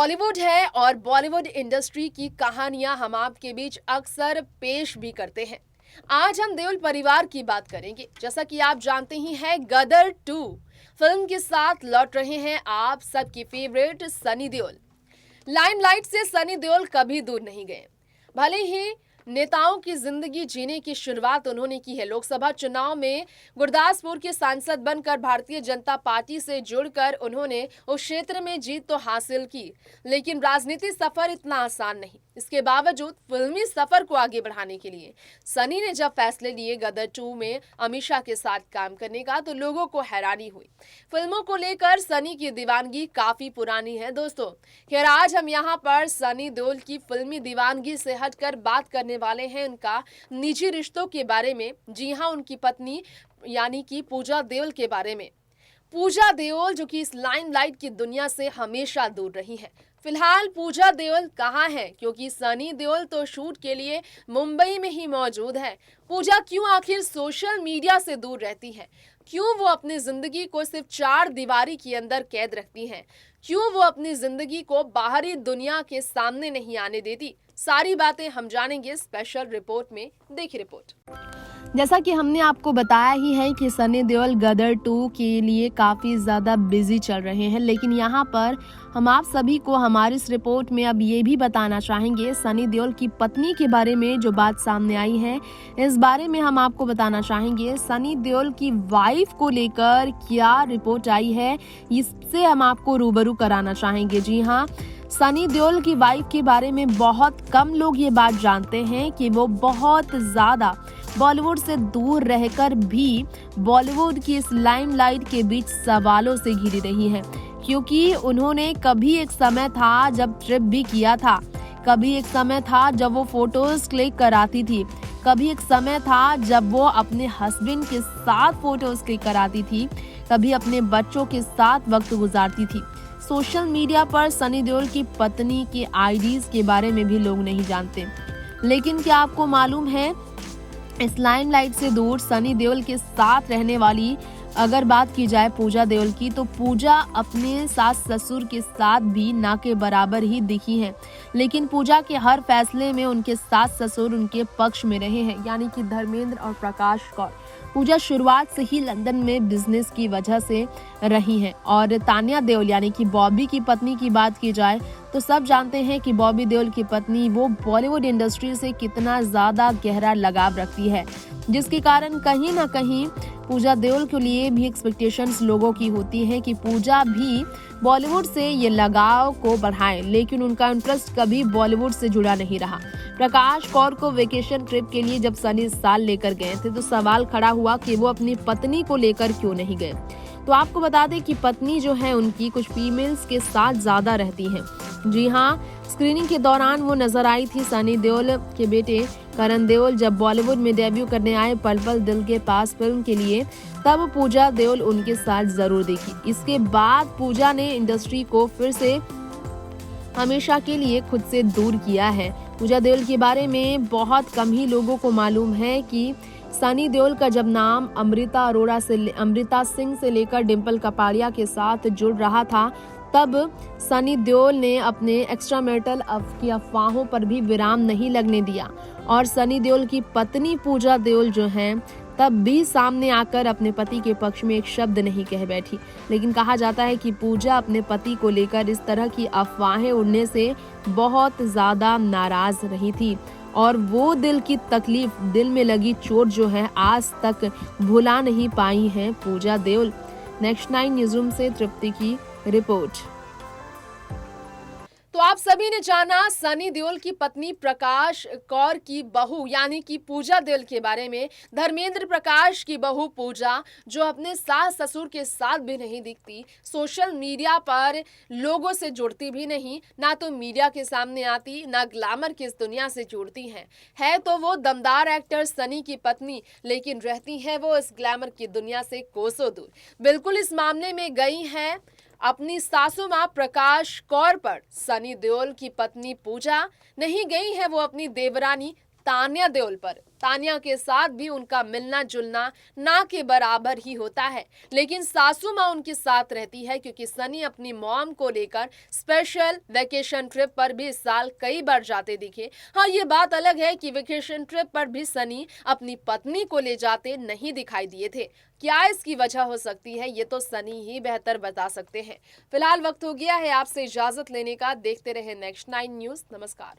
बॉलीवुड है और बॉलीवुड इंडस्ट्री की कहानियां हम आपके बीच अक्सर पेश भी करते हैं। आज हम देओल परिवार की बात करेंगे। जैसा कि आप जानते ही हैं, गदर 2 फिल्म के साथ लौट रहे हैं आप सबकी फेवरेट सनी देओल। लाइमलाइट से सनी देओल कभी दूर नहीं गए। भले ही नेताओं की जिंदगी जीने की शुरुआत उन्होंने की है। लोकसभा चुनाव में गुरदासपुर के सांसद बनकर भारतीय जनता पार्टी से जुड़कर उन्होंने उस क्षेत्र में जीत तो हासिल की, लेकिन राजनीतिक सफर इतना आसान नहीं। इसके बावजूद फिल्मी सफर को आगे बढ़ाने के लिए सनी ने जब फैसले लिए गदर 2 में अमीषा के साथ काम करने का, तो लोगों को हैरानी हुई। फिल्मों को लेकर सनी की दीवानगी काफी पुरानी है दोस्तों। खैर, आज हम यहाँ पर सनी देओल की फिल्मी दीवानगी से हटकर बात करने वाले हैं उनका निजी रिश्तों के बारे में। जी हाँ, उनकी पत्नी यानी कि पूजा देओल के बारे में। पूजा देओल जो कि इस लाइमलाइट की दुनिया से हमेशा दूर रही है। फिलहाल पूजा देओल कहाँ है? क्योंकि सनी देओल तो शूट के लिए मुंबई में ही मौजूद है। पूजा क्यों आखिर सोशल मीडिया से दूर रहती है? क्यों वो अपनी जिंदगी को सिर्फ 4 दीवारी के अंदर कैद रखती हैं? क्यों वो अपनी जिंदगी को बाहरी दुनिया के सामने नहीं आने देती? सारी बातें हम जानेंगे स्पेशल रिपोर्ट में। देखिए रिपोर्ट। जैसा कि हमने आपको बताया ही है कि सनी देओल गदर 2 के लिए काफ़ी ज़्यादा बिजी चल रहे हैं, लेकिन यहाँ पर हम आप सभी को हमारी इस रिपोर्ट में अब ये भी बताना चाहेंगे सनी देओल की पत्नी के बारे में जो बात सामने आई है। इस बारे में हम आपको बताना चाहेंगे सनी देओल की वाइफ को लेकर क्या रिपोर्ट आई है, इससे हम आपको रूबरू कराना चाहेंगे। जी हाँ, सनी देओल की वाइफ के बारे में बहुत कम लोग ये बात जानते हैं कि वो बहुत ज़्यादा बॉलीवुड से दूर रहकर भी बॉलीवुड की इस लाइमलाइट के बीच सवालों से घिरी रही हैं, क्योंकि उन्होंने कभी एक समय था जब ट्रिप भी किया था, कभी एक समय था जब वो फोटोज क्लिक कराती थी, कभी एक समय था जब वो अपने हस्बैंड के साथ फोटोज क्लिक कराती थी, कभी अपने बच्चों के साथ वक्त गुजारती थी। सोशल मीडिया पर सनी देओल की पत्नी के आईडीज के बारे में भी लोग नहीं जानते। लेकिन क्या आपको मालूम है, इस लाइमलाइट से दूर सनी देओल के साथ रहने वाली अगर बात की जाए पूजा देओल की, तो पूजा अपने सास ससुर के साथ भी ना के बराबर ही दिखी हैं। लेकिन पूजा के हर फैसले में उनके सास ससुर उनके पक्ष में रहे हैं, यानी कि धर्मेंद्र और प्रकाश कौर। पूजा शुरुआत से ही लंदन में बिजनेस की वजह से रही हैं। और तान्या देओल यानी कि बॉबी की पत्नी की बात की जाए तो सब जानते हैं कि बॉबी देओल की पत्नी वो बॉलीवुड इंडस्ट्री से कितना ज़्यादा गहरा लगाव रखती है, जिसके कारण कहीं ना कहीं पूजा देओल के लिए भी एक्सपेक्टेशंस लोगों की होती हैं कि पूजा भी बॉलीवुड से ये लगाव को बढ़ाएं, लेकिन उनका इंटरेस्ट कभी बॉलीवुड से जुड़ा नहीं रहा। प्रकाश कौर को वेकेशन ट्रिप के लिए जब सनी इस साल लेकर गए थे, तो सवाल खड़ा हुआ कि वो अपनी पत्नी को लेकर क्यों नहीं गए। तो आपको बता दें कि पत्नी जो है उनकी कुछ फीमेल्स के साथ ज्यादा रहती हैं। जी हाँ, स्क्रीनिंग के दौरान वो नजर आई थी सनी देओल के बेटे करण देओल जब बॉलीवुड में डेब्यू करने आए पल पल दिल के पास फिल्म के लिए, तब पूजा देओल उनके साथ जरूर देखी। इसके बाद पूजा ने इंडस्ट्री को फिर से हमेशा के लिए खुद से दूर किया है। पूजा देओल के बारे में बहुत कम ही लोगों को मालूम है कि सनी देओल का जब नाम अमृता सिंह से लेकर डिम्पल कपाड़िया के साथ जुड़ रहा था, तब सनी देओल ने अपने एक्स्ट्रामैरिटल की अफवाहों पर भी विराम नहीं लगने दिया और सनी देओल की पत्नी पूजा देओल जो हैं तब भी सामने आकर अपने पति के पक्ष में एक शब्द नहीं कह बैठी। लेकिन कहा जाता है कि पूजा अपने पति को लेकर इस तरह की अफवाहें उड़ने से बहुत ज़्यादा नाराज रही थी और वो दिल की तकलीफ, दिल में लगी चोट जो है आज तक भुला नहीं पाई हैं पूजा देओल। नेक्स्ट 9 न्यूज़रूम से तृप्ति की रिपोर्ट। तो आप सभी ने जाना सनी देओल की पत्नी प्रकाश कौर की बहू यानी कि पूजा देओल के बारे में। धर्मेंद्र प्रकाश की बहू पूजा जो अपने सास ससुर के साथ भी नहीं दिखती, सोशल मीडिया पर लोगों से जुड़ती भी नहीं, ना तो मीडिया के सामने आती, ना ग्लैमर की इस दुनिया से जुड़ती है तो वो दमदार एक्टर सनी की पत्नी, लेकिन रहती है वो इस ग्लैमर की दुनिया से कोसों दूर। बिल्कुल इस मामले में गई हैं अपनी सासू माँ प्रकाश कौर पर सनी देओल की पत्नी पूजा, नहीं गई है वो अपनी देवरानी तान्या देओल पर। तान्या के साथ भी उनका मिलना जुलना ना के बराबर ही होता है, लेकिन सासू माँ उनके साथ रहती है क्योंकि सनी अपनी मॉम को लेकर स्पेशल वेकेशन ट्रिप पर भी इस साल कई बार जाते दिखे। हाँ, ये बात अलग है कि वेकेशन ट्रिप पर भी सनी अपनी पत्नी को ले जाते नहीं दिखाई दिए थे। क्या इसकी वजह हो सकती है, ये तो सनी ही बेहतर बता सकते हैं। फिलहाल वक्त हो गया है आपसे इजाजत लेने का। देखते रहे नेक्स्ट 9 न्यूज। नमस्कार।